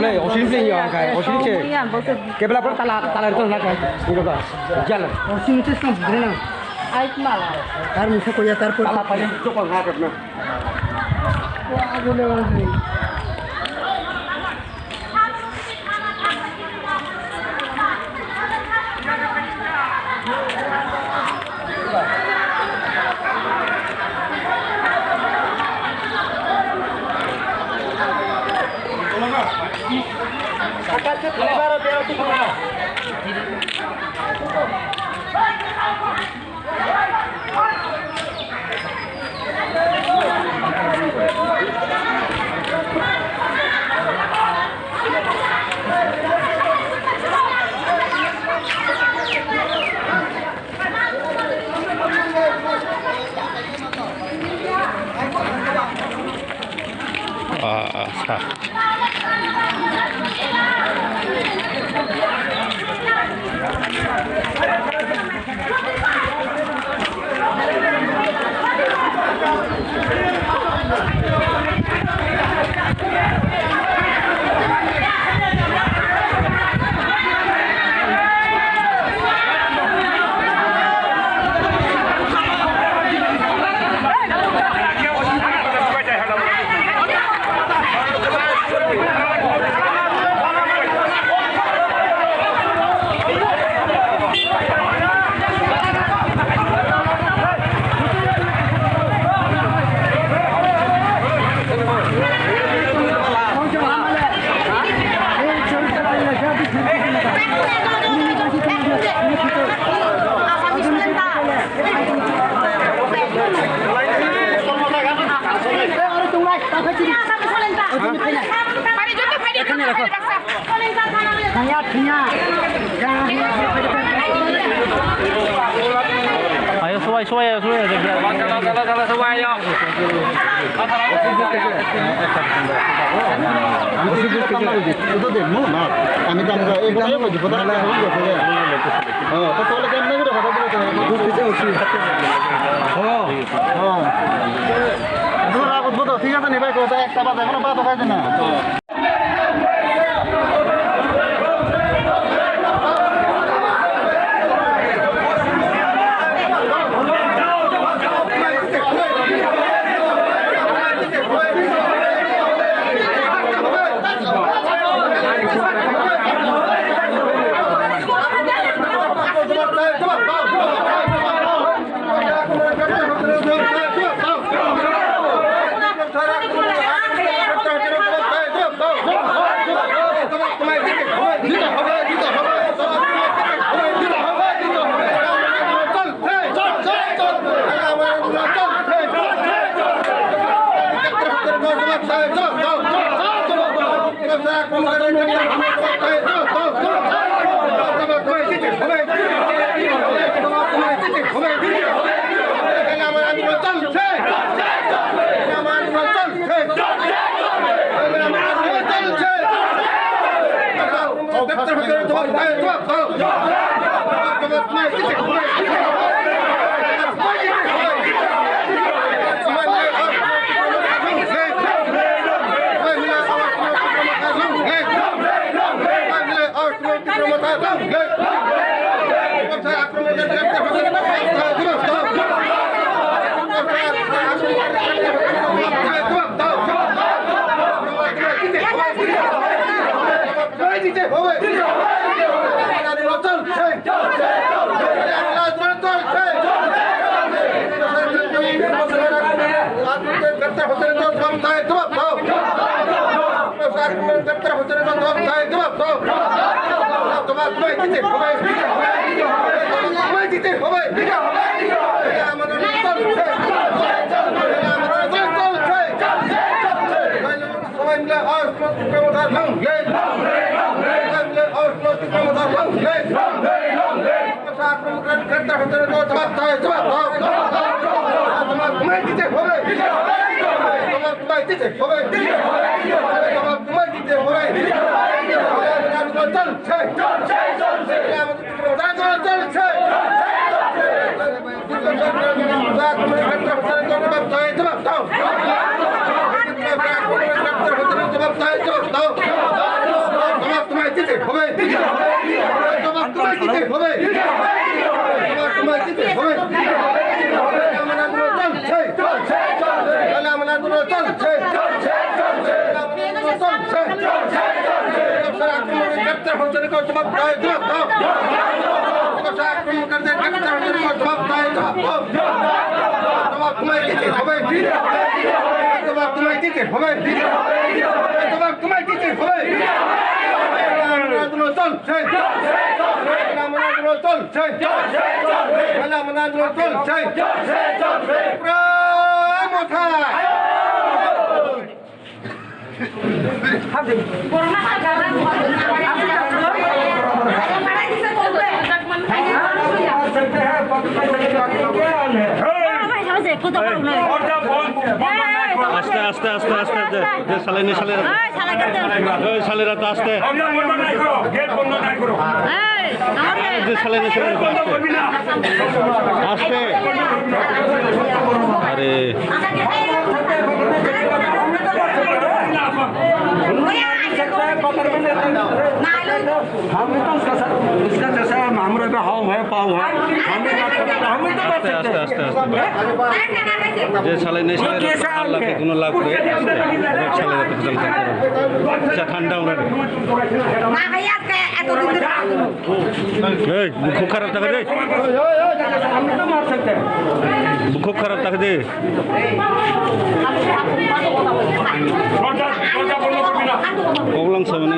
play, osin play yang kai, osin che. Kebela pun talar itu nak kan, ini kan, jalan. Osin itu semua berenang. Aik malah. Tar musa koya tar pun. Talar paling cukup nak kan. Wah, boleh boleh. Akak lebar biar aku mana. Ayo suai kalau suai yo. itu deh mau nak kami kan enggak itu maju pada enggak ya oh betul kan enggak udah pada itu bisa usi oh dulu aku betul ঠিক আছে নি ভাই কোথায় একটা বাদ এখন বাদ খাইছে না দিতে হবে জবাব তোমায় দিতে হবে জবাব তোমায় দিতে হবে আমার আন্দোলন চলছে আমার আন্দোলন চলছে গ্রেপ্তার হচ্ছে জবাব দাও জবাব দাও আক্রমণকারীদের গ্রেপ্তার হচ্ছে জবাব দাও জবাব তোমায় দিতে হবে জবাব তোমায় দিতে হবে জবাব তোমায় দিতে হবে আন্দোলন চলছে আন্দোলন চলছে আন্দোলন চলছে আস্তে আস্তে আস্তে আস্তে সালেনি সালেরা তো আস্তে সালেনি আস্তে আরে उसका जैसा हमारे पे हाव है पाव है আস্তে আস্তে আস্তে যে সালেনি আল্লাহকে কোনো লাভ করে সালেরা তো চলতে আচ্ছা ঠান্ডা ওরা খুব খারাপ থাকে রে খুব খারাপ থাকে দে প্রবলেম সামনে